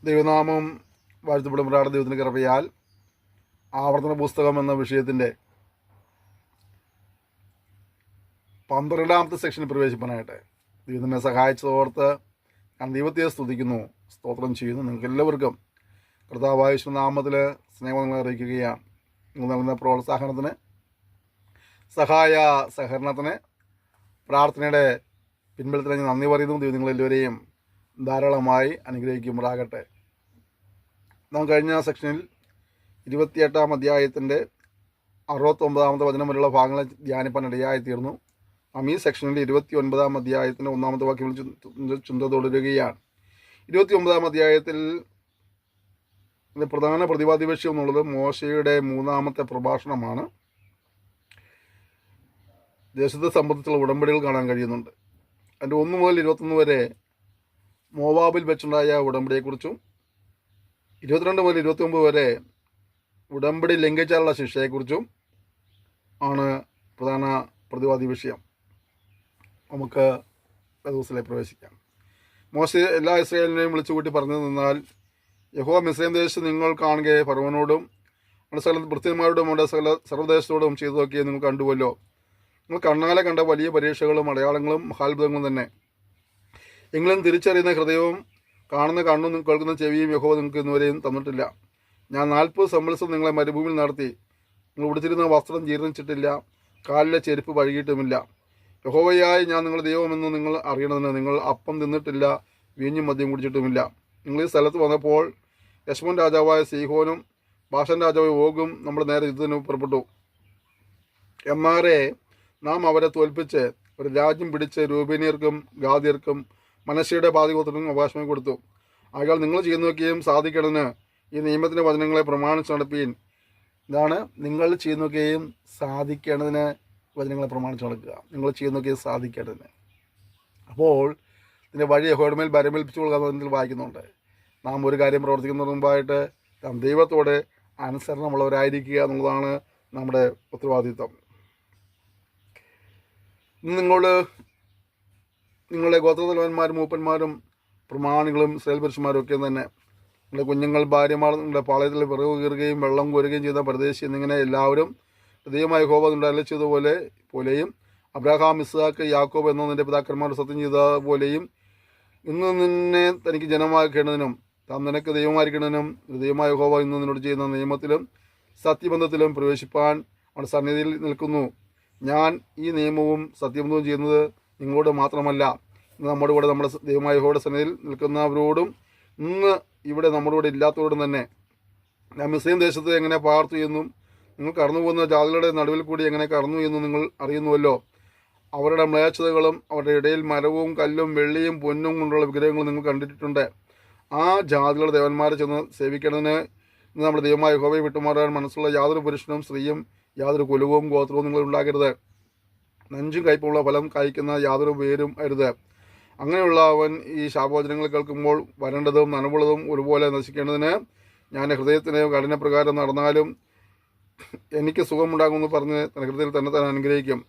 ദൈവനാമം വാഴ്ത്തപ്പെടുമ്പോഴാണ് ദൈവത്തിന് കൃപയാൽ ആവർത്തന പുസ്തകം എന്ന വിഷയത്തിൻ്റെ 12ാമത്തെ സെക്ഷനിൽ പ്രവേശിപ്പാനായിട്ട് ദൈവത്തിനെ സഹായിച്ചതോർത്ത് ഞാൻ ദൈവത്തെ സ്തുതിക്കുന്നു, സ്തോത്രം ചെയ്യുന്നു. നിങ്ങൾക്ക് എല്ലാവർക്കും കർത്താവായ യേശുനാമത്തിൽ സ്നേഹങ്ങൾ അറിയിക്കുകയാണ്. നിങ്ങൾ നൽകുന്ന പ്രോത്സാഹനത്തിന്, സഹകരണത്തിന്, പ്രാർത്ഥനയുടെ പിൻബലത്തിന് ഞാൻ നന്ദി പറയുന്നു. ദൈവം നിങ്ങളെല്ലാവരെയും ധാരാളമായി അനുഗ്രഹിക്കുമാറാകട്ടെ. നാം കഴിഞ്ഞ സെക്ഷനിൽ 28ാം അധ്യായത്തിൻ്റെ 69ാമത്തെ വചനം വരെയുള്ള ഭാഗങ്ങളെ ധ്യാനിപ്പാൻ ഇടയായിത്തീർന്നു. നാം ഈ സെക്ഷനിൽ 29ാം അധ്യായത്തിൻ്റെ 1ാമത്തെ വാക്യങ്ങൾ ചിന്ത തുടരുകയാണ്. 29ാം അധ്യായത്തിൽ പ്രധാന പ്രതിപാദ്യ വിഷയം എന്നുള്ളത് മോശയുടെ 3ാമത്തെ പ്രഭാഷണമാണ്. ദേശത്തെ സംബന്ധിച്ചുള്ള ഉടമ്പടികൾ കാണാൻ കഴിയുന്നുണ്ട്. അതിൻ്റെ 1 മുതൽ 21 വരെ മോവാബിൽ വെച്ചുണ്ടായ ഉടമ്പടിയെക്കുറിച്ചും 22 മുതൽ 29 വരെ ഉടമ്പടി ലംഘിച്ചാലുള്ള ശിക്ഷയെക്കുറിച്ചും ആണ് പ്രധാന പ്രതിപാദ്യ വിഷയം. നമുക്ക് ദിവസത്തിലേക്ക് പ്രവേശിക്കാം. മോശ എല്ലാ ഇസ്രായേലിനെയും വിളിച്ചുകൂട്ടി പറഞ്ഞു നിന്നാൽ, യഹോവ മിസ്രയീം ദേശത്ത് നിങ്ങൾ കാണുക ഫറവോനോടും നമ്മുടെ സകല ഭൃത്യന്മാരോടും നമ്മുടെ സർവ്വദേശത്തോടും ചെയ്തു നോക്കിയത് നിങ്ങൾ കണ്ടുവല്ലോ. നിങ്ങൾ കണ്ണാലെ കണ്ട വലിയ പരീക്ഷകളും അടയാളങ്ങളും മഹാത്ഭുതങ്ങളും തന്നെ. എങ്കിലും തിരിച്ചറിയുന്ന ഹൃദയവും കാണുന്ന കണ്ണും കേൾക്കുന്ന ചെവിയും യഹോവ നിങ്ങൾക്ക് ഇന്നുവരെയും തന്നിട്ടില്ല. ഞാൻ 40 സംവത്സരം നിങ്ങളെ മരുഭൂമിയിൽ നടത്തി. നിങ്ങൾ ഉടുത്തിരുന്ന വസ്ത്രം ജീർണിച്ചിട്ടില്ല, കാലിലെ ചെരുപ്പ് പഴകിയിട്ടുമില്ല. യഹോവയായി ഞാൻ നിങ്ങളുടെ ദൈവമെന്ന് നിങ്ങൾ അറിയണമെന്ന് നിങ്ങൾ അപ്പം തിന്നിട്ടില്ല, വീഞ്ഞും മദ്യം കുടിച്ചിട്ടുമില്ല. നിങ്ങൾ ഈ സ്ഥലത്ത് വന്നപ്പോൾ യശ്മോൻ രാജാവായ സീഹോനും ബാഷൻ രാജാവായ ഓഗും നമ്മുടെ നേരെ യുദ്ധത്തിന് പുറപ്പെട്ടു. എന്നാറെ നാം അവരെ തോൽപ്പിച്ച് ഒരു രാജ്യം പിടിച്ച് രൂപേനിയർക്കും ഗാദിയർക്കും മനശ്ശയുടെ പാതിഗോത്രത്തിനും അവകാശമായി കൊടുത്തു. ആകയാൽ നിങ്ങൾ ചെയ്തു നോക്കിയും സാധിക്കണമെന്ന് ഈ നിയമത്തിൻ്റെ വചനങ്ങളെ പ്രമാണിച്ച് നടപ്പീൻ. ഇതാണ് നിങ്ങൾ ചെയ്തു നോക്കുകയും സാധിക്കേണ്ടതിന് വചനങ്ങളെ പ്രമാണിച്ച് നടക്കുക. നിങ്ങൾ ചെയ്തു നോക്കിയും സാധിക്കേണ്ടതിന്. അപ്പോൾ ഇതിൻ്റെ വഴി യഹോവയുടെ മേൽ ഭരമേൽപ്പിച്ചു കൊടുക്കുക വായിക്കുന്നുണ്ട്. നാം ഒരു കാര്യം പ്രവർത്തിക്കുന്നതിന് മുമ്പായിട്ട് നാം ദൈവത്തോട് അനുസരണമുള്ളവരായിരിക്കുക എന്നുള്ളതാണ് നമ്മുടെ ഉത്തരവാദിത്വം. നിങ്ങളുടെ ഗോത്രതലവന്മാരും മൂപ്പന്മാരും പ്രമാണികളും ഇസ്രായേൽ പുരുഷന്മാരും ഒക്കെ തന്നെ നിങ്ങളുടെ കുഞ്ഞുങ്ങൾ, ഭാര്യമാർ നിങ്ങളുടെ പാളയത്തിൽ വിറക് കീറുകയും വെള്ളം കോരുകയും ചെയ്ത പ്രദേശം എന്നിങ്ങനെ എല്ലാവരും ദൈവമായ യഹോവ പോലെയും അബ്രഹാം, ഇസ്ഹാക്ക്, യാക്കോബ് എന്ന നിന്റെ പിതാക്കന്മാർ സത്യം ചെയ്ത പോലെയും ഇന്ന് നിന്നെ തനിക്ക് ജനമാക്കേണ്ടതിനും താൻ നിനക്ക് ദൈവമായിരിക്കണതിനും ദൈവമായ യഹോവ ഇന്ന് നിന്നോട് ചെയ്യുന്ന നിയമത്തിലും സത്യബന്ധത്തിലും പ്രവേശിപ്പാൻ അവൻ്റെ സന്നിധിയിൽ നിൽക്കുന്നു. ഞാൻ ഈ നിയമവും സത്യബന്ധവും ചെയ്യുന്നത് നിങ്ങളോട് മാത്രമല്ല, ഇന്ന് നമ്മുടെ കൂടെ നമ്മുടെ ദൈവമായ യഹോവയുടെ സന്നിധിയിൽ നിൽക്കുന്നവരോടും ഇന്ന് ഇവിടെ നമ്മുടെ കൂടെ ഇല്ലാത്തവരോടും തന്നെ. ഞാൻ മിസ്രയീം ദേശത്ത് എങ്ങനെ പാർത്തു എന്നും നിങ്ങൾ കടന്നു പോകുന്ന ജാതികളുടെ നടുവിൽ കൂടി എങ്ങനെ കടന്നു എന്നും നിങ്ങൾ അറിയുന്നുവല്ലോ. അവരുടെ മ്ലേച്ഛതകളും അവരുടെ ഇടയിൽ മരവും കല്ലും വെള്ളിയും പൊന്നും കൊണ്ടുള്ള വിഗ്രഹങ്ങളും നിങ്ങൾ കണ്ടിട്ടുണ്ട്. ആ ജാതികളുടെ ദേവന്മാരെ ചെന്ന് സേവിക്കേണ്ടതിന് ഇന്ന് നമ്മുടെ ദൈവമായ യഹോവയെ വിട്ടുമാറാൻ മനസ്സുള്ള യാതൊരു പുരുഷനും സ്ത്രീയും യാതൊരു കുലവും ഗോത്രവും നിങ്ങൾ ഉണ്ടാക്കരുത്. നഞ്ചും കയ്പുള്ള ഫലം കായ്ക്കുന്ന യാതൊരു പേരും അരുത്. അങ്ങനെയുള്ള അവൻ ഈ ശാപവചനങ്ങൾ കേൾക്കുമ്പോൾ വരേണ്ടതും നനവുള്ളതും ഒരുപോലെ നശിക്കേണ്ടതിന് ഞാൻ ഹൃദയത്തിന് കഠിനപ്രകാരം നടന്നാലും എനിക്ക് സുഖമുണ്ടാകുമെന്ന് പറഞ്ഞ് തന്റെ ഹൃദയത്തിൽ തന്നെ താൻ അനുഗ്രഹിക്കും.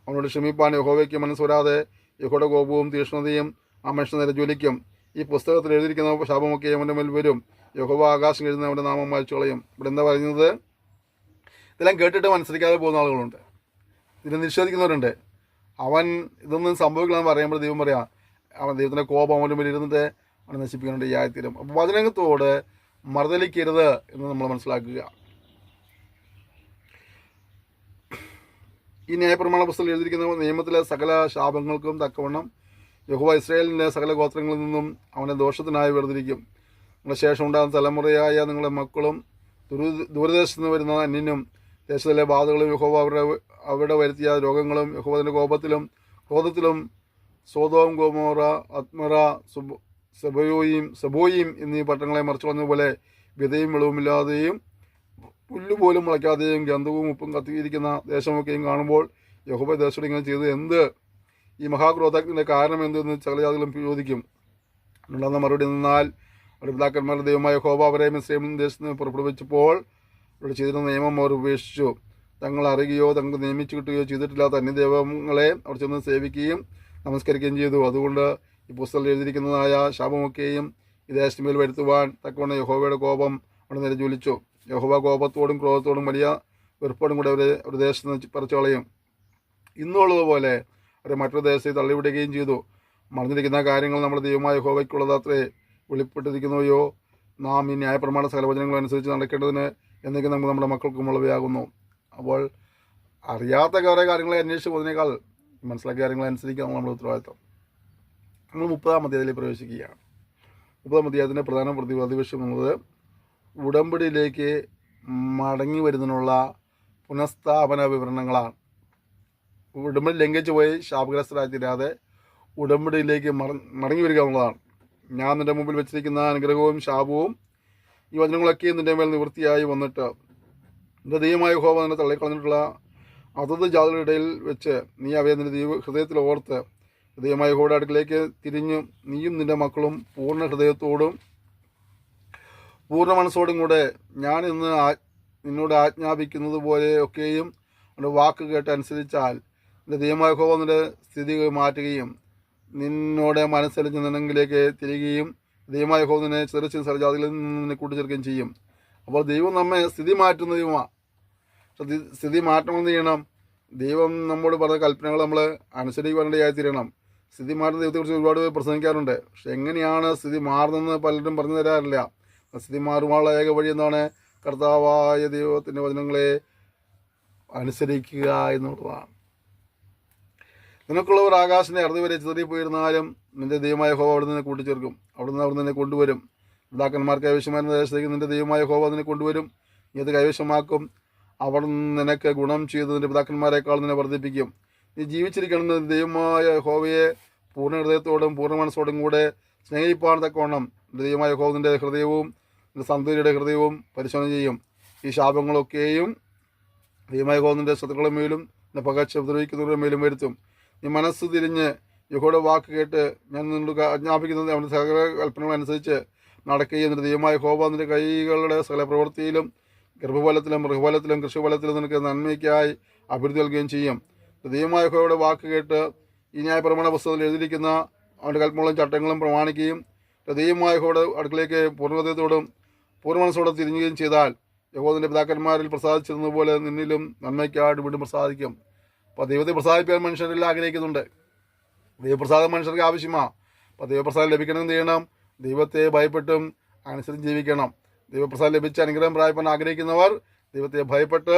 അവനോട് ക്ഷമിപ്പാൻ യഹോവയ്ക്ക് മനസ്സ് വരാതെ യഹോവയുടെ കോപവും തീക്ഷ്ണതയും ആ മനുഷ്യൻ നേരെ ജ്വലിക്കും. ഈ പുസ്തകത്തിൽ എഴുതിയിരിക്കുന്ന ശാപമൊക്കെ അവൻ്റെ മേൽ വരും. യഹോവ ആകാശം എഴുതുന്ന അവൻ്റെ നാമം വായിച്ചു കളയും. ഇവിടെ എന്താ പറയുന്നത്? ഇതെല്ലാം കേട്ടിട്ട് അനുസരിക്കാതെ പോകുന്ന ആളുകളുണ്ട്, ഇതിനെ നിഷേധിക്കുന്നവരുണ്ട്. അവൻ ഇതൊന്നും സംഭവിക്കണമെന്ന് പറയുമ്പോൾ ദൈവം പറയാം, അവൻ ദൈവത്തിൻ്റെ കോപം അവൻ്റെ മേൽ ഇരുന്നിട്ട് അവനെ നശിപ്പിക്കാനായിട്ട് യായിത്തീരും. അപ്പോൾ വചനത്തോട് മറുതലിക്കരുത് എന്ന് നമ്മൾ മനസ്സിലാക്കുക. ഈ ന്യായപ്രമാണ പുസ്തകത്തിൽ എഴുതിയിരിക്കുന്ന നിയമത്തിലെ സകല ശാപങ്ങൾക്കും തക്കവണ്ണം യഹോവ ഇസ്രായേലിൻ്റെ സകല ഗോത്രങ്ങളിൽ നിന്നും അവനെ ദോഷത്തിനായി വേർതിരിക്കും. നിങ്ങളുടെ ശേഷം ഉണ്ടാകുന്ന തലമുറയായ നിങ്ങളുടെ മക്കളും ദൂരദേശത്ത് നിന്ന് വരുന്ന അന്യനും ദേശത്തിലെ ബാധകളും യഹോവ അവിടെ വരുത്തിയ രോഗങ്ങളും യഹോവയുടെ കോപത്തിലും ക്രോധത്തിലും സോദോം, ഗൊമോറ, അദ്മറ, സെബോയിം എന്നീ പട്ടണങ്ങളെ മറിച്ചു കളഞ്ഞതുപോലെ വിതയും വെളവുമില്ലാതെയും പുല്ലുപോലും മുളയ്ക്കാതെയും ഗന്ധവും ഉപ്പും കത്തിയിരിക്കുന്ന ദേശമൊക്കെയും കാണുമ്പോൾ യഹോവ ദേശത്തോട് ഇങ്ങനെ ചെയ്ത് എന്ത്? ഈ മഹാക്രോധത്തിൻ്റെ കാരണം എന്തെന്ന് സകല ജാതികളും ചോദിക്കും. ഉണ്ടെന്ന മറുപടി നിന്നാൽ അവരുടെ പിതാക്കന്മാരുടെ ദൈവമായ യഹോവ അവരെ മിസ്രയീം ദേശത്ത് നിന്ന് പുറപ്പെടുവിച്ചപ്പോൾ അവരുടെ ചെയ്തിരുന്ന നിയമം അവർ ഉപേക്ഷിച്ചു. തങ്ങൾ അറിയുകയോ തങ്ങൾക്ക് നിയമിച്ചു കിട്ടുകയോ ചെയ്തിട്ടില്ലാത്ത അന്യദൈവങ്ങളെ അവർ ചെന്ന് സേവിക്കുകയും നമസ്കരിക്കുകയും ചെയ്തു. അതുകൊണ്ട് ഈ പുസ്തകത്തിൽ എഴുതിയിരിക്കുന്നതായ ശാപമൊക്കെയും ഈ ദേശത്തിന്മേൽ വരുത്തുവാൻ തക്കവണ്ണം യഹോവയുടെ കോപം അവിടെ നേരെ ജ്വലിച്ചു. യഹോവ കോപത്തോടും ക്രോധത്തോടും വലിയ വെറുപ്പോടും കൂടെ ഒരു ദേശത്ത് നിന്ന് പറിച്ചു കളയും. ഇന്നുള്ളതുപോലെ അവരെ മറ്റൊരു ദേശത്തെ തള്ളിവിടുകയും ചെയ്തു. മറഞ്ഞിരിക്കുന്ന കാര്യങ്ങൾ നമ്മുടെ ദൈവമായ യഹോവയ്ക്കുള്ളതത്രേ. വെളിപ്പെട്ടിരിക്കുന്നവയോ നാം ഈ ന്യായപ്രമാണ സകലവചനങ്ങളും അനുസരിച്ച് നടക്കേണ്ടതിന് എന്നൊക്കെ നമുക്ക് നമ്മുടെ മക്കൾക്കും ഉളവയാകുന്നു. അപ്പോൾ അറിയാത്ത കുറേ കാര്യങ്ങളെ അന്വേഷിച്ച് പോകുന്നതിനേക്കാൾ മനസ്സിലാക്കിയ കാര്യങ്ങളെ അനുസരിക്കാൻ നമ്മുടെ ഉത്തരവാദിത്വം. നമ്മൾ 30-ാം അധ്യായത്തിലേക്ക് പ്രവേശിക്കുകയാണ്. 30-ാം അധ്യായത്തിൻ്റെ പ്രധാന പ്രതിവിഷയം എന്നത് ഉടമ്പടിയിലേക്ക് മടങ്ങി വരുന്നതിനുള്ള പുനഃസ്ഥാപന വിവരണങ്ങളാണ്. ഉടമ്പടി ലംഘിച്ചു പോയി ശാപഗ്രസ്തരായി തീരാതെ ഉടമ്പടിയിലേക്ക് മടങ്ങി വരിക എന്നുള്ളതാണ്. ഞാൻ നിൻ്റെ മുമ്പിൽ വെച്ചിരിക്കുന്ന അനുഗ്രഹവും ശാപവും ഈ വചനങ്ങളൊക്കെ നിൻ്റെ മേൽ നിവൃത്തിയായി വന്നിട്ട് നിൻ്റെ ദൈവമായ യഹോവ നിന്നെ തള്ളിക്കളഞ്ഞിട്ടുള്ള അതത് ജാതികളുടെ ഇടയിൽ വെച്ച് നീ അവയെ നിൻ്റെ ഹൃദയത്തിൽ ഓർത്ത് ദൈവമായ യഹോവയുടെ അടുക്കിലേക്ക് തിരിഞ്ഞു നീയും നിൻ്റെ മക്കളും പൂർണ്ണ ഹൃദയത്തോടും പൂർണ്ണ മനസ്സോടും കൂടെ ഞാൻ ഇന്ന് നിന്നോട് ആജ്ഞാപിക്കുന്നത് പോലെ ഒക്കെയും അവൻ്റെ വാക്ക് കേട്ട് അനുസരിച്ചാൽ നിൻ്റെ ദൈവമായ യഹോവ നിൻ്റെ സ്ഥിതി മാറ്റുകയും നിന്നോട് മനസ്സലിച്ച് നിന്നെങ്കിലേക്ക് തിരികുകയും ദൈവമായ യഹോവ നിന്നെ ചെറിയ സർജാതികളിൽ നിന്ന് നിന്നെ കൂട്ടിച്ചേർക്കുകയും ചെയ്യും. അപ്പോൾ ദൈവം നമ്മെ സ്ഥിതി മാറ്റുന്ന ദൈവമാണ്. സ്ഥിതി മാറ്റണമെന്ന് ചെയ്യണം. ദൈവം നമ്മോട് പറഞ്ഞ കൽപ്പനകൾ നമ്മൾ അനുസരിക്കുവാനായി തീരണം. സ്ഥിതി മാറ്റുന്ന ദൈവത്തെക്കുറിച്ച് ഒരുപാട് പേർ പ്രസംഗിക്കാറുണ്ട്. പക്ഷെ എങ്ങനെയാണ് സ്ഥിതി മാറുന്നതെന്ന് പലരും പറഞ്ഞു തരാറില്ല. സ്ഥിതി മാറുവാനുള്ള ഏക വഴി എന്താണ്? കർത്താവായ ദൈവത്തിൻ്റെ വചനങ്ങളെ അനുസരിക്കുക എന്നുള്ളതാണ്. നിനക്കുള്ളവർ ആകാശത്തിൻ്റെ അറുതി വരെ ചിതറിപ്പോയിരുന്നാലും നിൻ്റെ ദൈവമായ യഹോവ അവിടെ നിന്ന് കൂട്ടിച്ചേർക്കും. അവിടെ നിന്നെ കൊണ്ടുവരും. പിതാക്കന്മാർക്ക് കൈവശമായിരുന്ന ദേശത്തേക്ക് നിൻ്റെ ദൈവമായ യഹോവ അതിനെ കൊണ്ടുവരും. നീ അത് കൈവശമാക്കും. അവർ നിനക്ക് ഗുണം ചെയ്ത് നിൻ്റെ പിതാക്കന്മാരെക്കാൾ നിന്നെ വർദ്ധിപ്പിക്കും. നീ ജീവിച്ചിരിക്കണം. ദൈവമായ യഹോവയെ പൂർണ്ണ ഹൃദയത്തോടും പൂർണ്ണ മനസ്സോടും കൂടെ സ്നേഹിപ്പാൻ തക്കവണ്ണം നിൻ്റെ ദൈവമായ യഹോവ നിൻ്റെ ഹൃദയവും നിൻ്റെ സന്തതിയുടെ ഹൃദയവും പരിശോധന ചെയ്യും. ഈ ശാപങ്ങളൊക്കെയും ദൈവമായ യഹോവ നിൻ്റെ ശത്രുക്കളുടെ മേലും നിൻ്റെ പകച്ച് ഉപദ്രവിക്കുന്നവരുടെ മേലും വരുത്തും. നീ മനസ്സ് തിരിഞ്ഞ് യഹോവയുടെ വാക്ക് കേട്ട് ഞാൻ നിന്നോട് ആജ്ഞാപിക്കുന്നത് അവൻ്റെ സകല കൽപ്പനകൾ അനുസരിച്ച് നടക്കുകയും നിൻ്റെ ദൈവമായ യഹോവ നിൻ്റെ കൈകളുടെ സകല പ്രവൃത്തിയിലും ഗർഭഫലത്തിലും മൃഗഫലത്തിലും കൃഷിഫലത്തിലും നിനക്ക് നന്മയ്ക്കായി അഭിവൃദ്ധി നൽകുകയും ചെയ്യും. ദൈവമായ യഹോവയുടെ വാക്ക് കേട്ട് ഈ ന്യായപ്രമാണ പുസ്തകത്തിൽ എഴുതിയിരിക്കുന്ന അവൻ്റെ കൽപ്പനകളും ചട്ടങ്ങളും പ്രമാണിക്കുകയും ദൈവമായ യഹോവയുടെ അടുക്കലേക്ക് പൂർണ്ണതയോടും പൂർണ്ണ മനസ്സോടെ തിരിഞ്ഞുകയും ചെയ്താൽ യഹോവ നിൻ്റെ പിതാക്കന്മാരിൽ പ്രസാദിച്ചിരുന്നതുപോലെ നിന്നിലും നന്മയ്ക്കായിട്ട് വീണ്ടും പ്രസാദിക്കും. അപ്പോൾ ദൈവത്തെ പ്രസാദിപ്പിക്കാൻ മനുഷ്യരെല്ലാം ആഗ്രഹിക്കുന്നുണ്ട്. ദൈവപ്രസാദം മനുഷ്യർക്ക് ആവശ്യമാണ്. അപ്പോൾ ദൈവപ്രസാദം ലഭിക്കണമെന്ന് ചെയ്യണം. ദൈവത്തെ ഭയപ്പെട്ടും അനുസരിച്ച് ജീവിക്കണം. ദൈവപ്രസാദം ലഭിച്ച അനുഗ്രഹം പ്രാപിപ്പാൻ ആഗ്രഹിക്കുന്നവർ ദൈവത്തെ ഭയപ്പെട്ട്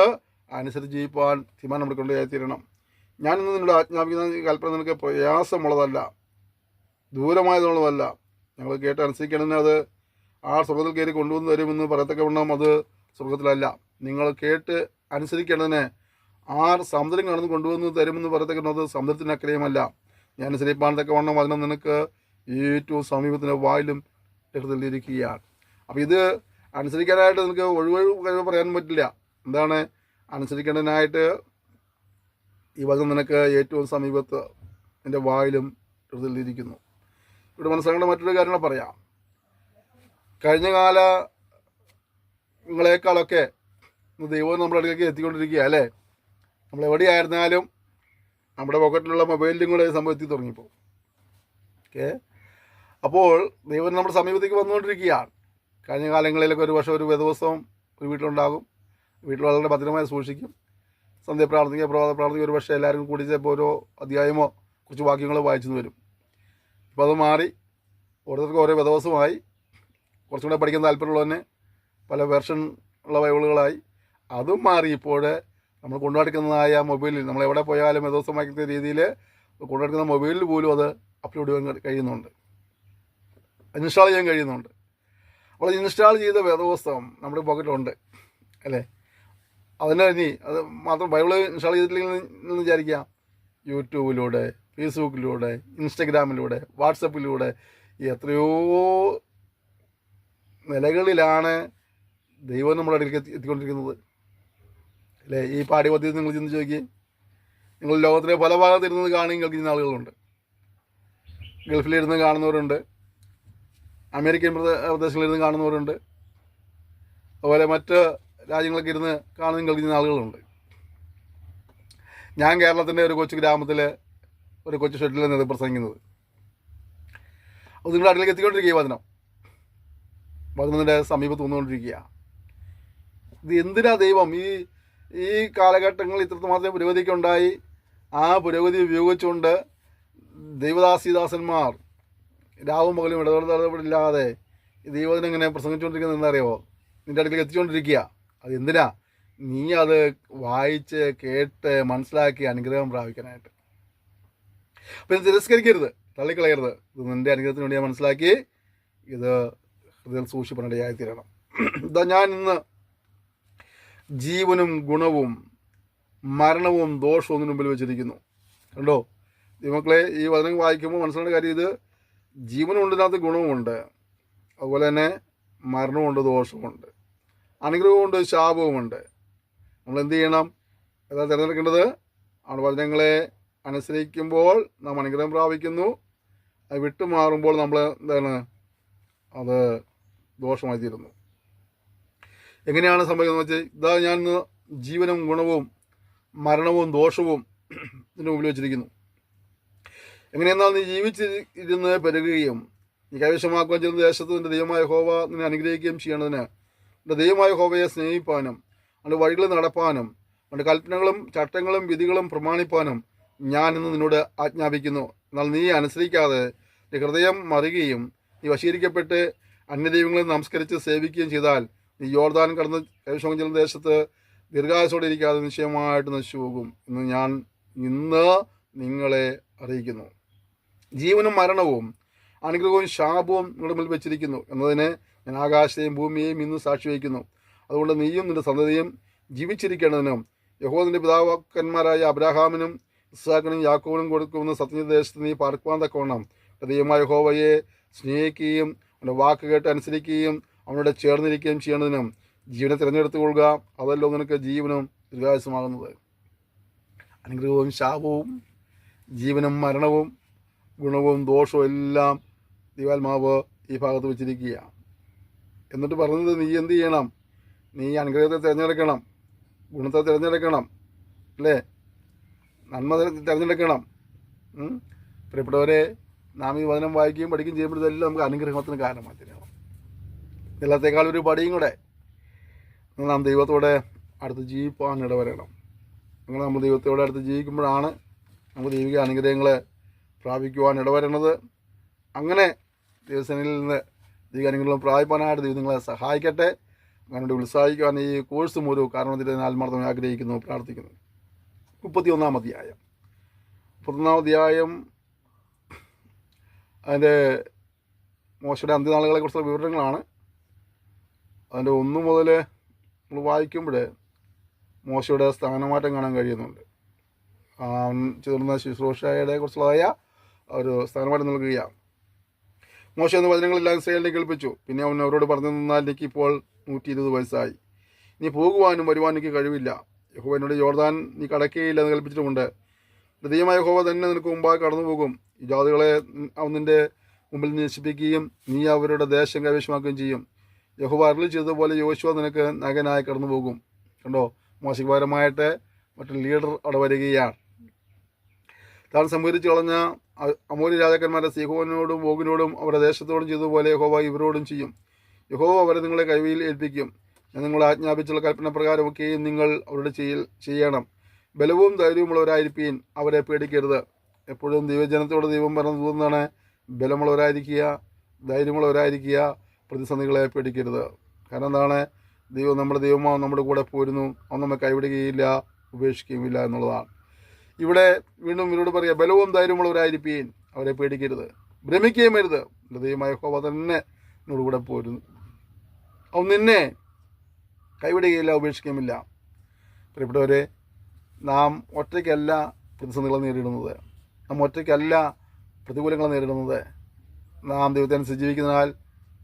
അനുസരിച്ച് ജീവിപ്പാൻ തീരുമാനം എടുക്കേണ്ടതായിത്തീരണം. ഞാനിന്ന് നിന്നോട് ആജ്ഞാപിക്കുന്ന കൽപ്പന നിനക്ക് പ്രയാസമുള്ളതല്ല, ദൂരമായതുള്ളതല്ല. ഞങ്ങൾ കേട്ട് അനുസരിക്കണമെന്ന് അത് സ്വർഗത്തിൽ കയറി കൊണ്ടുവന്ന് തരുമെന്ന് പറയത്തക്കവണ്ണം അത് സ്വർഗത്തിലല്ല. നിങ്ങൾ കേട്ട് അനുസരിക്കേണ്ടതിന് സമുദ്രം കടന്ന് കൊണ്ടുവന്ന് തരുമെന്ന് പറയത്തക്കവണ്ണം അത് സമുദ്രത്തിനക്കരയുമല്ല. ഞാൻ അനുസരിപ്പാൻ തക്കവണ്ണം അതിനെ നിനക്ക് ഏറ്റവും സമീപത്തിൻ്റെ വായിലും എടുത്തിരിക്കുകയാണ്. അപ്പോൾ ഇത് അനുസരിക്കാനായിട്ട് നിനക്ക് കഴിവ് പറയാൻ പറ്റില്ല. എന്താണ് അനുസരിക്കേണ്ടതിനായിട്ട് ഈ വചനം നിനക്ക് ഏറ്റവും സമീപത്ത് എൻ്റെ വായിലും എടുത്തിരിക്കുന്നു. ഇവിടെ മനസ്സിലാക്കേണ്ട മറ്റൊരു കാര്യങ്ങൾ പറയാം. കഴിഞ്ഞ കാലങ്ങളെക്കാളൊക്കെ ദൈവം നമ്മുടെ അടുത്തേക്ക് എത്തിക്കൊണ്ടിരിക്കുക അല്ലേ. നമ്മളെവിടെയായിരുന്നാലും നമ്മുടെ പോക്കറ്റിലുള്ള മൊബൈലിലും കൂടെ സംഭവം എത്തി തുടങ്ങിപ്പോൾ. അപ്പോൾ ദൈവം നമ്മുടെ സമീപത്തേക്ക് വന്നുകൊണ്ടിരിക്കുകയാണ്. കഴിഞ്ഞ കാലങ്ങളിലൊക്കെ ഒരു വർഷം ഒരു ദിവസവും ഒരു വീട്ടിലുണ്ടാകും. വീട്ടിൽ വളരെ ഭദ്രമായി സൂക്ഷിക്കും. സന്ധ്യ പ്രാർത്ഥിക്കുക, പ്രഭാത പ്രാർത്ഥിക്കുക. ഒരു പക്ഷേ എല്ലാവരും കൂടി ചിലപ്പോൾ ഓരോ അധ്യായമോ കുറച്ച് വാക്യങ്ങളോ വായിച്ചു വരും. ഇപ്പോൾ അത് മാറി ഓരോരുത്തർക്കും ഓരോ ദിവസമായി. കുറച്ചും കൂടെ പഠിക്കാൻ താല്പര്യമുള്ളതന്നെ പല വെർഷൻ ഉള്ള ബൈബിളുകളായി. അതും മാറി ഇപ്പോൾ നമ്മൾ കൊണ്ടുനടക്കുന്നതായ മൊബൈലിൽ നമ്മൾ എവിടെ പോയാലും ദിവസം വായിക്കുന്ന രീതിയിൽ കൊണ്ടുനടക്കുന്ന മൊബൈലിൽ പോലും അത് അപ്ലോഡ് ചെയ്യാൻ കഴിയുന്നുണ്ട്, ഇൻസ്റ്റാൾ ചെയ്യാൻ കഴിയുന്നുണ്ട്. അപ്പോൾ ഇൻസ്റ്റാൾ ചെയ്ത വേദപുസ്തകം നമ്മുടെ പോക്കറ്റിലുണ്ട് അല്ലേ. അതിനെ ഇനി അത് മാത്രം ബൈബിൾ ഇൻസ്റ്റാൾ ചെയ്തിട്ടില്ലെന്ന് വിചാരിക്കാം. യൂട്യൂബിലൂടെ, ഫേസ്ബുക്കിലൂടെ, ഇൻസ്റ്റഗ്രാമിലൂടെ, വാട്സപ്പിലൂടെ എത്രയോ നിലകളിലാണ് ദൈവം നമ്മുടെ അടുത്തേക്ക് എത്തിക്കൊണ്ടിരിക്കുന്നത് അല്ലേ. ഈ പാഠ്യപദ്ധതി നിങ്ങൾ ചിന്തിച്ച് നോക്കി. നിങ്ങൾ ലോകത്തിലെ പല ഭാഗത്തിരുന്നത് കാണുകയും കേൾക്കുന്ന ആളുകളുണ്ട്. ഗൾഫിലിരുന്ന് കാണുന്നവരുണ്ട്, അമേരിക്കൻ പ്രദേശങ്ങളിലിരുന്ന് കാണുന്നവരുണ്ട്, അതുപോലെ മറ്റ് രാജ്യങ്ങളൊക്കെ ഇരുന്ന് കാണുകയും കേൾക്കുന്ന ആളുകളുണ്ട്. ഞാൻ കേരളത്തിൻ്റെ ഒരു കൊച്ചു ഗ്രാമത്തിൽ ഒരു കൊച്ചു ഷെഡിൽ നിന്ന് പ്രസംഗിക്കുന്നത്. അപ്പോൾ നിങ്ങളുടെ അടുത്തേക്ക് എത്തിക്കൊണ്ടിരിക്കുക വചനം. വരുന്നതിൻ്റെ സമീപത്ത് വന്നുകൊണ്ടിരിക്കുക. ഇത് എന്തിനാ ദൈവം ഈ കാലഘട്ടങ്ങളിൽ ഇത്രമാത്രം പുരോഗതിക്കുണ്ടായി? ആ പുരോഗതി ഉപയോഗിച്ചുകൊണ്ട് ദൈവദാസിദാസന്മാർ രാവും പകലും ഇടപെടില്ലാതെ ഈ ദൈവത്തിന് ഇങ്ങനെ പ്രസംഗിച്ചുകൊണ്ടിരിക്കുന്നത് എന്താറിയോ? നിൻ്റെ അടുക്കലേക്ക് എത്തിച്ചുകൊണ്ടിരിക്കുക. അത് എന്തിനാ? നീ അത് വായിച്ച് കേട്ട് മനസ്സിലാക്കി അനുഗ്രഹം പ്രാപിക്കാനായിട്ട്. അപ്പം തിരസ്കരിക്കരുത്, തള്ളിക്കളയരുത്. ഇത് നിൻ്റെ അനുഗ്രഹത്തിന് വേണ്ടി ഞാൻ മനസ്സിലാക്കി ഇത് ഹൃദയം സൂക്ഷിപ്പനിടയായി തീരണം. ഇതാ ഞാൻ ഇന്ന് ജീവനും ഗുണവും മരണവും ദോഷവും ഒന്നിനു മുമ്പിൽ വെച്ചിരിക്കുന്നു. കണ്ടോ ദൈവമക്കളെ, ഈ വചനം വായിക്കുമ്പോൾ മനസ്സിലാക്കേണ്ട കാര്യം ഇത് ജീവനുണ്ട്, ഇതിനകത്ത് ഗുണവുമുണ്ട്, അതുപോലെ തന്നെ മരണമുണ്ട്, ദോഷമുണ്ട്, അനുഗ്രഹമുണ്ട്, ശാപവുമുണ്ട്. നമ്മൾ എന്ത് ചെയ്യണം? ഏതാ തിരഞ്ഞെടുക്കേണ്ടത്? ആണ് വചനങ്ങളെ അനുസരിക്കുമ്പോൾ നാം അനുഗ്രഹം പ്രാപിക്കുന്നു. അത് വിട്ടുമാറുമ്പോൾ നമ്മൾ എന്താണ്? അത് ദോഷമായി തീരുന്നു. എങ്ങനെയാണ് സംഭവിക്കുന്നത് വെച്ചാൽ, ഇതാ ഞാൻ ജീവനും ഗുണവും മരണവും ദോഷവും ഇതിൻ്റെ മുമ്പിൽ വെച്ചിരിക്കുന്നു. എങ്ങനെയെന്നാൽ നീ ജീവിച്ചിരുന്ന് പെരുകുകയും നീ കൈവശമാക്കുകയും ചെയ്യുന്ന ദേശത്ത് നിൻ്റെ ദൈവമായ യഹോവ നിന്നെ അനുഗ്രഹിക്കുകയും ചെയ്യണതിന് നിൻ്റെ ദൈവമായ യഹോവയെ സ്നേഹിപ്പാനും അവൻ്റെ വഴികളിൽ നടപ്പാനും അവൻ്റെ കൽപ്പനകളും ചട്ടങ്ങളും വിധികളും പ്രമാണിപ്പാനും ഞാൻ ഇന്ന് നിന്നോട് ആജ്ഞാപിക്കുന്നു. എന്നാൽ നീ അനുസരിക്കാതെ നിന്റെ ഹൃദയം മറിയുകയും നീ വശീകരിക്കപ്പെട്ട് അന്യദൈവങ്ങളെ നമസ്കരിച്ച് സേവിക്കുകയും ചെയ്താൽ നീ യോർദാൻ കടന്ന് കൈവശം ചെയ്യുന്ന ദേശത്ത് ദീർഘായുസ്സോടെ ഇരിക്കാതെ നിശ്ചയമായിട്ട് നശിച്ചു പോകും എന്ന് ഞാൻ ഇന്ന് നിങ്ങളെ അറിയിക്കുന്നു. ജീവനും മരണവും അനുഗ്രഹവും ശാപവും നിങ്ങളുടെ മുമ്പിൽ വെച്ചിരിക്കുന്നു എന്നതിന് ഞാൻ ആകാശത്തെയും ഭൂമിയെയും ഇന്ന് സാക്ഷി വയ്ക്കുന്നു. അതുകൊണ്ട് നീയും നിന്റെ സന്തതിയും ജീവിച്ചിരിക്കേണ്ടതിനും യഹോവ നിന്റെ പിതാക്കന്മാരായ അബ്രാഹാമിനും ഇസ്ഹാക്കിനും യാക്കോബിനും കൊടുക്കുമെന്ന് സത്യദേശത്ത് നീ പാർക്കുവാൻ തക്കവണ്ണം ദൈവമായ യഹോവയെ സ്നേഹിക്കുകയും അവൻ്റെ വാക്ക് കേട്ട് അനുസരിക്കുകയും അവനോട് ചേർന്നിരിക്കുകയും ചെയ്യേണ്ടതിനും ജീവനെ തിരഞ്ഞെടുത്തുകൊള്ളുക. അതല്ലോ നിനക്ക് ജീവനും ദീർഘായുസ്സുമാകുന്നത്. അനുഗ്രഹവും ശാപവും ജീവനും മരണവും ഗുണവും ദോഷവും എല്ലാം ദൈവാത്മാവ് ഈ ഭാഗത്ത് വെച്ചിരിക്കുക. എന്നിട്ട് പറഞ്ഞത് നീ എന്ത് ചെയ്യണം? നീ അനുഗ്രഹത്തെ തിരഞ്ഞെടുക്കണം, ഗുണത്തെ തിരഞ്ഞെടുക്കണം, അല്ലേ? നന്മ തിരഞ്ഞെടുക്കണം. പ്രിയപ്പെട്ടവരെ, നാം ഈ വചനം വായിക്കുകയും പഠിക്കുകയും ചെയ്യുമ്പോഴതെല്ലാം നമുക്ക് അനുഗ്രഹത്തിന് കാരണമായി തരണം. എല്ലാത്തേക്കാൾ ഒരു പടിയും കൂടെ നാം ദൈവത്തോടെ അടുത്ത് ജീവിപ്പാൻ ഇടവരണം. അങ്ങനെ നമ്മൾ ദൈവത്തോടെ അടുത്ത് ജീവിക്കുമ്പോഴാണ് നമുക്ക് ദൈവിക അനുഗ്രഹങ്ങളെ പ്രാപിക്കുവാൻ ഇടവരുന്നത്. അങ്ങനെ ദൈവസേനയിൽ നിന്ന് ദൈവിക അനുഗ്രഹം പ്രാപിപ്പാനായിട്ട് ദൈവം നിങ്ങളെ സഹായിക്കട്ടെ. അങ്ങനെ ഉത്സാഹിക്കുവാൻ ഈ കോഴ്സ് മൂലം കാരണത്തിൽ ആത്മാർത്ഥമായി ആഗ്രഹിക്കുന്നു, പ്രാർത്ഥിക്കുന്നു. 31-ാം അധ്യായം അതിൻ്റെ മോശയുടെ അന്ത്യനാളുകളെക്കുറിച്ചുള്ള വിവരണങ്ങളാണ്. അതിൻ്റെ 1 മുതൽ നമ്മൾ വായിക്കുമ്പോൾ മോശയുടെ സ്ഥാനമാറ്റം കാണാൻ കഴിയുന്നുണ്ട്. ചേർന്ന ശുശ്രൂഷയുടെ കുറിച്ചുള്ളതായ ഒരു സ്ഥാനമാറ്റം നൽകുകയാണ്. മോശ എന്ന വചനങ്ങളെല്ലാം ഇസ്രായേലിനെ കേൾപ്പിച്ചു. പിന്നെ അവൻ അവരോട് പറഞ്ഞു തന്നാൽ എനിക്കിപ്പോൾ 120 വയസ്സായി, ഇനി പോകുവാനും വരുവാനും എനിക്ക് കഴിവില്ല. യഹോവ എന്നോട് യോർദാൻ നീ കടക്കുകയില്ല എന്ന് കൽപ്പിച്ചിട്ടുമുണ്ട്. ദൈവമായ യഹോവ തന്നെ നിനക്ക് മുമ്പായി കടന്നു പോകും. ഈ ജാതികളെ അവൻ നിൻ്റെ മുമ്പിൽ നശിപ്പിക്കുകയും നീ അവരുടെ ദേശം കൈവശമാക്കുകയും ചെയ്യും. യഹോവ അരുളി ചെയ്തതുപോലെ യോശുവ നിനക്ക് നഗനായി കടന്നു പോകും. കണ്ടോ, മോശയ്ക്ക് പകരമായിട്ട് മറ്റൊരു ലീഡർ അവിടെ വരികയാണ്. താൻ സംഹരിച്ച് കളഞ്ഞ അമോരി രാജാക്കന്മാരുടെ സീഹോനോടും ഓഗിനോടും അവരുടെ ദേശത്തോടും ചെയ്തതുപോലെ യഹോവ ഇവരോടും ചെയ്യും. യഹോവ അവരെ നിങ്ങളെ കൈവയിൽ ഏൽപ്പിക്കും. ഞാൻ നിങ്ങളെ ആജ്ഞാപിച്ചുള്ള കൽപ്പന പ്രകാരമൊക്കെയും നിങ്ങൾ അവരുടെ ചെയ്യണം. ബലവും ധൈര്യവുമുള്ളവരായിരിപ്പീൻ, അവരെ പേടിക്കരുത്. എപ്പോഴും ദൈവജനത്തോട് ദൈവം പറഞ്ഞത് എന്താണ്? ബലമുള്ളവരായിരിക്കുക, ധൈര്യമുള്ളവരായിരിക്കുക, പ്രതിസന്ധികളെ പേടിക്കരുത്. കാരണം എന്താണ്? ദൈവം നമ്മുടെ ദൈവമാവും നമ്മുടെ കൂടെ പോരുന്നു, അവൻ നമ്മെ കൈവിടുകയില്ല, ഉപേക്ഷിക്കുകയുമില്ല എന്നുള്ളതാണ്. ഇവിടെ വീണ്ടും ഇവരോട് പറയുക, ബലവും ധൈര്യമുള്ളവരായിരിപ്പീൻ, അവരെ പേടിക്കരുത്, ഭ്രമിക്കുകയും അരുത്. എൻ്റെ ദൈവമായ യഹോവ തന്നെ എന്നോട് കൂടെ പോരുന്നു, അവൻ നിന്നെ കൈവിടുകയില്ല, ഉപേക്ഷിക്കുകയുമില്ല. പ്രിയപ്പെട്ടവരെ, നാം ഒറ്റയ്ക്കല്ല പ്രതിസന്ധികളെ നേരിടുന്നത്, നാം ഒറ്റയ്ക്കല്ല പ്രതികൂലങ്ങളെ നേരിടുന്നത്. നാം ദൈവത്തെ അനുസരിച്ച് ജീവിക്കുന്നതിനാൽ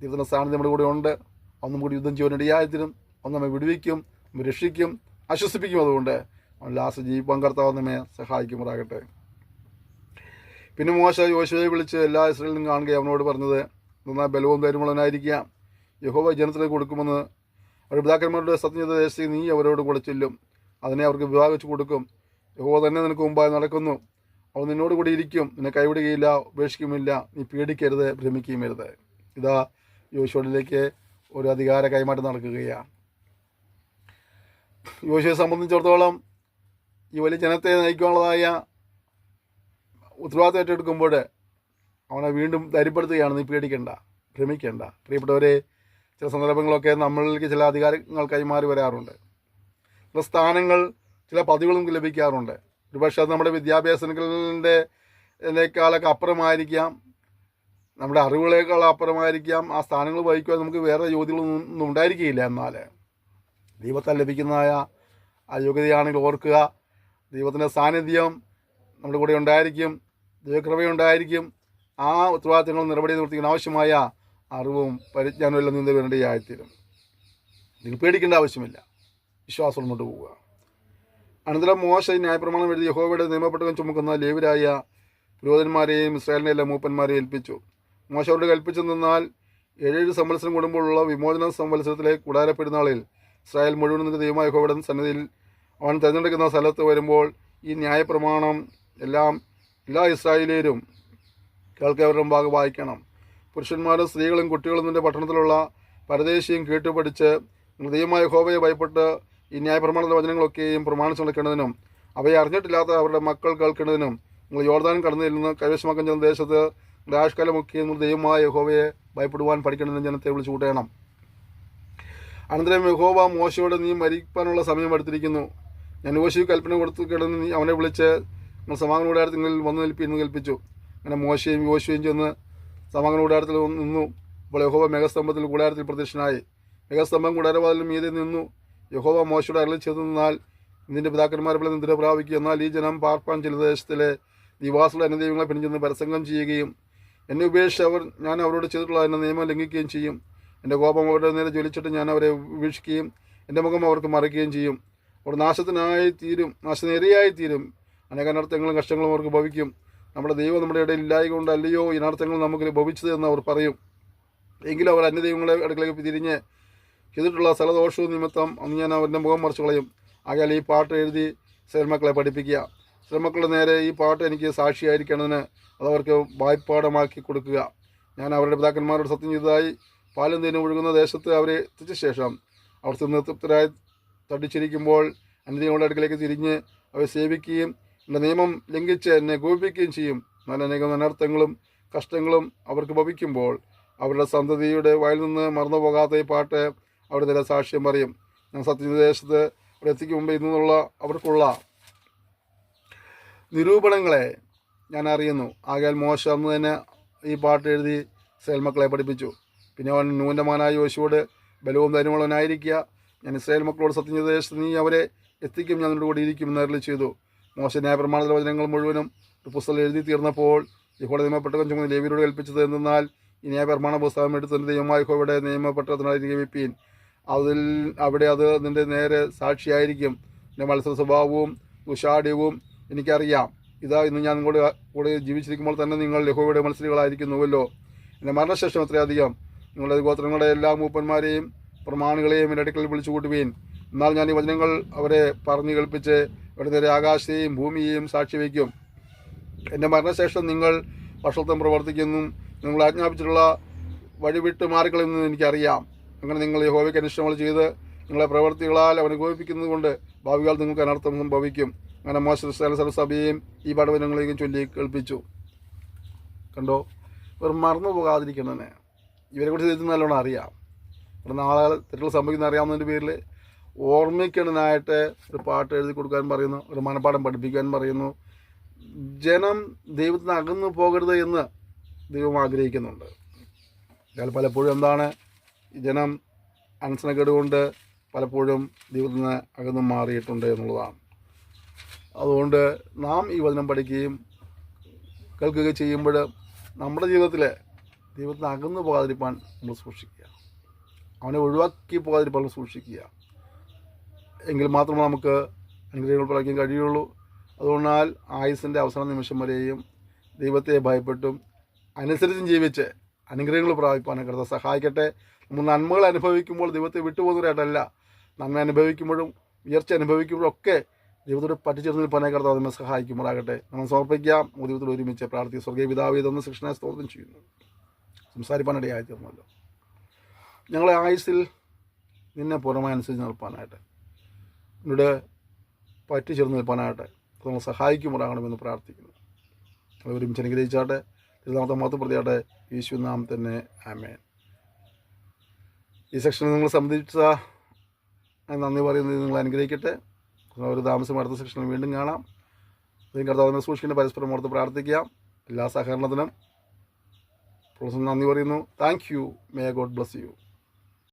ദൈവത്തിൻ്റെ സ്ഥാനത്ത് നമ്മുടെ കൂടെ ഉണ്ട്. അവൻ നമ്മുടെ യുദ്ധം ചെയ്യാൻ ഇടയായിത്തീരും, അവൻ നമ്മെ വിടുവിക്കും, നമ്മെ രക്ഷിക്കും, ആശ്വസിപ്പിക്കും. അതുകൊണ്ട് അവൻ ലാസ്റ്റ് ജീവിപ്പാൻ കർത്താവ് നമ്മെ സഹായിക്കുമാറാകട്ടെ. പിന്നെ മോശ യോശുവയെ വിളിച്ച് എല്ലാ ഇസ്രായേലിനും കാണുകയും അവനോട് പറഞ്ഞത് എന്നാൽ ബലവും ധൈര്യമുള്ളവനായിരിക്കുക. യഹോവ ജനത്തിന് കൊടുക്കുമെന്ന് അവരുടെ പിതാക്കന്മാരുടെ സത്യം ചെയ്ത ദേശത്തേക്ക് നീ അവരോട് കൂടെ ചെല്ലും, അതിനെ അവർക്ക് വിഭാഗിച്ചു കൊടുക്കും. യഹോവ തന്നെ നിനക്ക് മുമ്പായി നടക്കുന്നു, അവൻ നിന്നോട് കൂടി ഇരിക്കും, നിന്നെ കൈവിടുകയില്ല, ഉപേക്ഷിക്കുമില്ല. നീ പേടിക്കരുത്, ഭ്രമിക്കുകയും അരുത്. ഇതാ യോശുവയിലേക്ക് ഒരു അധികാര കൈമാറ്റം നടക്കുകയാണ്. യോശുവയെ സംബന്ധിച്ചിടത്തോളം ഈ വലിയ ജനത്തെ നയിക്കാനുള്ളതായ ഉത്തരവാദിത്വം ഏറ്റെടുക്കുമ്പോൾ അവനെ വീണ്ടും ധൈര്യപ്പെടുത്തുകയാണ്, നീ പേടിക്കേണ്ട, ഭ്രമിക്കേണ്ട. പ്രിയപ്പെട്ടവരെ, ചില സന്ദർഭങ്ങളൊക്കെ നമ്മൾക്ക് ചില അധികാരങ്ങൾ കൈമാറി വരാറുണ്ട്, ചില സ്ഥാനങ്ങൾ, ചില പദവികളും ലഭിക്കാറുണ്ട്. ഒരുപക്ഷെ അത് നമ്മുടെ വിദ്യാഭ്യാസത്തിനേക്കാളൊക്കെ അപ്പുറമായിരിക്കാം, നമ്മുടെ അറിവുകളേക്കാൾ അപ്പുറമായിരിക്കാം. ആ സ്ഥാനങ്ങൾ വഹിക്കുവാൻ നമുക്ക് വേറെ യോഗ്യതകളൊന്നും ഉണ്ടായിരിക്കുകയില്ല. എന്നാൽ ദൈവത്താൽ ലഭിക്കുന്നതായ ആ യോഗ്യതയാണെങ്കിൽ ഓർക്കുക, ദൈവത്തിൻ്റെ സാന്നിധ്യം നമ്മുടെ കൂടെ ഉണ്ടായിരിക്കും, ദൈവകൃപയുണ്ടായിരിക്കും. ആ ഉത്തരവാദിത്തങ്ങൾ നിറവേറ്റുന്നതിന് ആവശ്യമായ അറിവും പരിജ്ഞാനവും എല്ലാം നിന്ന് വേണ്ടിയായിത്തീരും. നിങ്ങൾ പേടിക്കേണ്ട ആവശ്യമില്ല, വിശ്വാസം മുന്നോട്ട് പോവുക. അനന്തരം മോശ ന്യായപ്രമാണം എഴുതി യഹോവയുടെ നിയമപ്പെട്ടകം ചുമക്കുന്ന ലേവ്യരായ പുരോഹിതന്മാരെയും ഇസ്രായേലിനെ എല്ലാ മൂപ്പന്മാരെയും ഏൽപ്പിച്ചു. മോശ അവരോട് കൽപ്പിച്ചു നിന്നാൽ 7 സംവത്സരം കൂടുമ്പോഴുള്ള വിമോചന സംവത്സരത്തിലെ കൂടാരപ്പെരുന്നാളിൽ ഇസ്രായേൽ മുഴുവൻ നിന്റെ ദൈവമായ യഹോവയുടെ സന്നിധിയിൽ അവൻ തിരഞ്ഞെടുക്കുന്ന സ്ഥലത്ത് വരുമ്പോൾ ഈ ന്യായപ്രമാണം എല്ലാ ഇസ്രായേലിയരും കേൾക്കവരുടെ ഭാഗം വായിക്കണം. പുരുഷന്മാരും സ്ത്രീകളും കുട്ടികളും നിന്റെ പട്ടണത്തിലുള്ള പരദേശിയും കേട്ടുപഠിച്ച് ദൈവമായ യഹോവയെ ഭയപ്പെട്ട് ഈ ന്യായപ്രമാണത്തിലെ വചനങ്ങളൊക്കെയും പ്രമാണിച്ചു നടക്കേണ്ടതിനും അവയെ അറിഞ്ഞിട്ടില്ലാത്ത അവരുടെ മക്കൾ കേൾക്കേണ്ടതിനും നിങ്ങൾ യോർദാൻ കടന്നു ചെല്ലുന്ന കൈവശമാക്കാൻ ചെന്ന ദേശത്ത് ആഷ്കാലമൊക്കെയും ദൈവമായ യഹോവയെ ഭയപ്പെടുവാൻ പഠിക്കേണ്ടതിനും ജനത്തെ വിളിച്ചു കൂട്ടണം. അനന്തരം യഹോവ മോശയോട്, നീ മരിക്കാനുള്ള സമയം എടുത്തിരിക്കുന്നു. ഞാൻ യോശുവയ്ക്ക് കൽപ്പന കൊടുത്തു കിടന്ന് നീ അവനെ വിളിച്ച് നിങ്ങൾ സമാഗമന കൂടാരത്തിൽ വന്നു നിൽപ്പിന്ന് കൽപ്പിച്ചു. അങ്ങനെ മോശയും യോശുവയും ചെന്ന് സമാഗമന കൂടാരത്തിൽ നിന്നു. അപ്പോൾ യഹോവ മേഘസ്തംഭത്തിൽ കൂടാരത്തിൽ പ്രത്യക്ഷനായി. മേഘസ്തംഭം കൂടാരവാതിലും മീതെ നിന്നു. യഹോവ മോശയോട് അരുളി ചെയ്തു, നിന്നാൽ നിന്റെ പിതാക്കന്മാരെ പോലെ നിദ്ര പ്രാപിക്കുക. എന്നാൽ ഈ ജനം പാർപ്പാൻ ചില ദേശത്തിലെ നിവാസികളുടെ അന്യദൈവങ്ങളെ പിടിച്ചെന്ന് പരസംഗം ചെയ്യുകയും എന്നെ ഉപേക്ഷിച്ച് ഞാൻ അവരോട് ചെയ്തിട്ടുള്ള എന്നെ നിയമം ലംഘിക്കുകയും ചെയ്യും. എൻ്റെ കോപം അവരുടെ നേരെ ജ്വലിച്ചിട്ട് ഞാൻ അവരെ ഉപേക്ഷിക്കുകയും എൻ്റെ മുഖം അവർക്ക് മറയ്ക്കുകയും ചെയ്യും. അവർ നാശനേരിയായി തീരും. അനേക അനർത്ഥങ്ങളും കഷ്ടങ്ങളും അവർക്ക് ഭവിക്കും. നമ്മുടെ ദൈവം നമ്മുടെ ഇടയിൽ ഇല്ലായക കൊണ്ട് അല്ലയോ ഈ അനർത്ഥങ്ങൾ നമുക്ക് ഭവിച്ചത് എന്ന് അവർ പറയും. എങ്കിലും അവർ അന്യദൈവങ്ങളെ അടുക്കളേക്ക് തിരിഞ്ഞ് ചെയ്തിട്ടുള്ള സ്ഥലദോഷവും നിമിത്തം അന്ന് ഞാൻ അവരുടെ മുഖം മറിച്ച് കളയും. ആകയാൽ ഈ പാട്ട് എഴുതി ഇസ്രായേൽ മക്കളെ പഠിപ്പിക്കുക. ഇസ്രായേൽ മക്കളുടെ നേരെ ഈ പാട്ട് എനിക്ക് സാക്ഷിയായിരിക്കണമെന്ന് അതവർക്ക് വായ്പാഠമാക്കി കൊടുക്കുക. ഞാൻ അവരുടെ പിതാക്കന്മാരോട് സത്യം ചെയ്തതായി പാലും തേനും ഒഴുകുന്ന ദേശത്ത് അവരെ എത്തിച്ച ശേഷം അവർ തൃപ്തരായി തടിച്ചിരിക്കുമ്പോൾ അന്യദൈവങ്ങളുടെ അടുക്കലേക്ക് തിരിഞ്ഞ് അവരെ സേവിക്കുകയും എൻ്റെ നിയമം ലംഘിച്ച് എന്നെ കോപിപ്പിക്കുകയും ചെയ്യും. എന്നാൽ അനേകം അനർത്ഥങ്ങളും കഷ്ടങ്ങളും അവർക്ക് ഭവിക്കുമ്പോൾ അവരുടെ സന്തതിയുടെ വായിൽ നിന്ന് മറന്നു പോകാത്ത ഈ പാട്ട് അവിടെ നില സാക്ഷ്യം പറയും. ഞാൻ സത്യദേശത്ത് അവിടെ എത്തിക്കും മുമ്പ് ഇന്നുള്ള അവർക്കുള്ള നിരൂപണങ്ങളെ ഞാൻ അറിയുന്നു. ആകയാൽ മോശ അന്ന് തന്നെ ഈ പാട്ട് എഴുതി ഇസ്രായേൽ മക്കളെ പഠിപ്പിച്ചു. പിന്നെ അവൻ നൂൻ്റെ മകനായ യോശുവോട്, ബലവും ധൈര്യമുള്ളവനായിരിക്കുക, ഞാൻ ഇസ്രായേൽ മക്കളോട് സത്യം ചെയ്ത ദേശത്ത് നീ അവരെ എത്തിക്കും, ഞാൻ നിങ്ങളുടെ കൂടെ ഇരിക്കും എന്ന് അരുളി ചെയ്തു. മോശ ന്യായപ്രമാണത്തിലെ വചനങ്ങൾ മുഴുവനും ഒരു പുസ്തകം എഴുതി തീർന്നപ്പോൾ യഹോവയുടെ നിയമപ്പെട്ടകം ചുമന്ന് ലേവ്യരോട് കൽപ്പിച്ചത് എന്തെന്നാൽ, ഈ ന്യായപ്രമാണ പുസ്തകം എടുത്ത് എൻ്റെ ദൈവമായ യഹോവയുടെ നിയമപ്പെട്ടത്തിനായി ജീവിപ്പീൻ. അവിടെ അത് നിൻ്റെ നേരെ സാക്ഷിയായിരിക്കും. എൻ്റെ മത്സര സ്വഭാവവും ദുശാഠ്യവും എനിക്കറിയാം. ഇതാ ഇന്ന് ഞാൻ നിങ്ങളുടെ കൂടെ ജീവിച്ചിരിക്കുമ്പോൾ തന്നെ നിങ്ങൾ യഹോവയുടെ മത്സരികളായിരിക്കുന്നുവല്ലോ. എൻ്റെ മരണശേഷം എത്രയധികം നിങ്ങളുടെ ഗോത്രങ്ങളുടെ എല്ലാ മൂപ്പന്മാരെയും പ്രമാണികളെയും എൻ്റെ അടുക്കൽ വിളിച്ചു കൂട്ടുവീൻ. എന്നാൽ ഞാൻ ഈ വചനങ്ങൾ അവരെ പറഞ്ഞു കേൾപ്പിച്ച് അവരുടെ നേരെ ആകാശത്തെയും ഭൂമിയെയും സാക്ഷി വയ്ക്കും. എൻ്റെ മരണശേഷം നിങ്ങൾ വഷളത്വം പ്രവർത്തിക്കുന്നു, നിങ്ങൾ ആജ്ഞാപിച്ചിട്ടുള്ള വഴിവിട്ട് മാറിക്കളയുമെന്ന് എനിക്കറിയാം. അങ്ങനെ നിങ്ങൾ യഹോവയ്ക്ക് അനിഷ്ടങ്ങൾ ചെയ്ത് നിങ്ങളെ പ്രവർത്തികളാൽ അവനെ കോപിപ്പിക്കുന്നത് കൊണ്ട് ഭാവികാൽ നിങ്ങൾക്ക് അനർത്ഥം സംഭവിക്കും. അങ്ങനെ മോശ സർവ്വസഭയെയും ഈ പാഠവചനങ്ങളെയും ചൊല്ലി കേൾപ്പിച്ചു. കണ്ടോ, ഇവർ മറന്നു പോകാതിരിക്കണേ. ഇവരെക്കുറിച്ച് ഇത് നല്ലോണം അറിയാം. ഇവിടെ നാളെ തെറ്റുകൾ സംഭവിക്കുന്ന അറിയാവുന്നതിൻ്റെ പേരിൽ ഓർമ്മിക്കണനായിട്ട് ഒരു പാട്ട് എഴുതി കൊടുക്കാൻ പറയുന്നു, ഒരു മനപ്പാഠം പഠിപ്പിക്കാൻ പറയുന്നു. ജനം ദൈവത്തിന് അകന്നു പോകരുത് എന്ന് ദൈവം ആഗ്രഹിക്കുന്നുണ്ട്. എന്നാൽ പലപ്പോഴും എന്താണ്, ജനം അനുസരണക്കേട് കൊണ്ട് പലപ്പോഴും ദൈവത്തിൽ നിന്ന് അകന്നു മാറിയിട്ടുണ്ട് എന്നുള്ളതാണ്. അതുകൊണ്ട് നാം ഈ വചനം പഠിക്കുകയും കേൾക്കുകയും ചെയ്യുമ്പോൾ നമ്മുടെ ജീവിതത്തിൽ ദൈവത്തിന് അകന്നു പോകാതിരിക്കാൻ നമ്മൾ സൂക്ഷിക്കുക, അവനെ ഒഴിവാക്കി പോകാതിരിക്കാൻ സൂക്ഷിക്കുക. എങ്കിൽ മാത്രമേ നമുക്ക് അനുഗ്രഹങ്ങൾ പ്രാപിക്കാൻ കഴിയുള്ളൂ. അതുകൊണ്ടാൽ ആയുസിൻ്റെ അവസാന നിമിഷം വരെയും ദൈവത്തെ ഭയപ്പെട്ടും അനുസരിച്ചും ജീവിച്ച് അനുഗ്രഹങ്ങൾ പ്രാപിക്കാനൊക്കെ കർത്താവ് സഹായിക്കട്ടെ. നമ്മൾ നന്മകൾ അനുഭവിക്കുമ്പോൾ ദൈവത്തെ വിട്ടുപോകുന്നവരായിട്ടല്ല, നന്മ അനുഭവിക്കുമ്പോഴും ഉയർച്ച അനുഭവിക്കുമ്പോഴും ഒക്കെ ദൈവത്തോട് പറ്റിച്ചേർന്ന് നിൽപ്പാനായി കർത്താവ് നമ്മെ സഹായിക്കുമാറാകട്ടെ. നമ്മൾ സമർപ്പിക്കാം. ദൈവത്തോട് ഒരുമിച്ച് പ്രാർത്ഥിക്കും. സ്വർഗീയ പിതാവേ, ഇതൊന്ന് ശിക്ഷണ സ്തോത്രം ചെയ്യുന്നു. സംസാരിപ്പാനിടയായി തീർന്നല്ലോ. ഞങ്ങളെ ആയുസ്സിൽ നിന്നെ പൂർണ്ണമായി അനുസരിച്ച് നിൽപ്പാനായിട്ട് നിന്നോട് പറ്റിച്ചേർന്ന് നിൽപ്പാനായിട്ട് നമ്മൾ സഹായിക്കുമാറാകണമെന്ന് പ്രാർത്ഥിക്കുന്നു. അത് ഒരുമിച്ച് അനുഗ്രഹിച്ചാട്ടെ. തിരുനാമത്തെ മഹത്വം പ്രതിയാട്ടെ. യേശു നാം തന്നെ ആമേൻ. ഈ സെക്ഷനിൽ നിങ്ങൾ സംബന്ധിച്ച നന്ദി പറയുന്നത് നിങ്ങൾ അനുഗ്രഹിക്കട്ടെ. ഒരു താമസം അടുത്ത സെക്ഷനിൽ വീണ്ടും കാണാം. അതിന് കർത്താവിനെ സൂക്ഷിക്കേണ്ട പരസ്പരം ഓർത്ത് പ്രാർത്ഥിക്കാം. എല്ലാ സഹകരണത്തിനും നന്ദി പറയുന്നു. Thank you. May God bless you.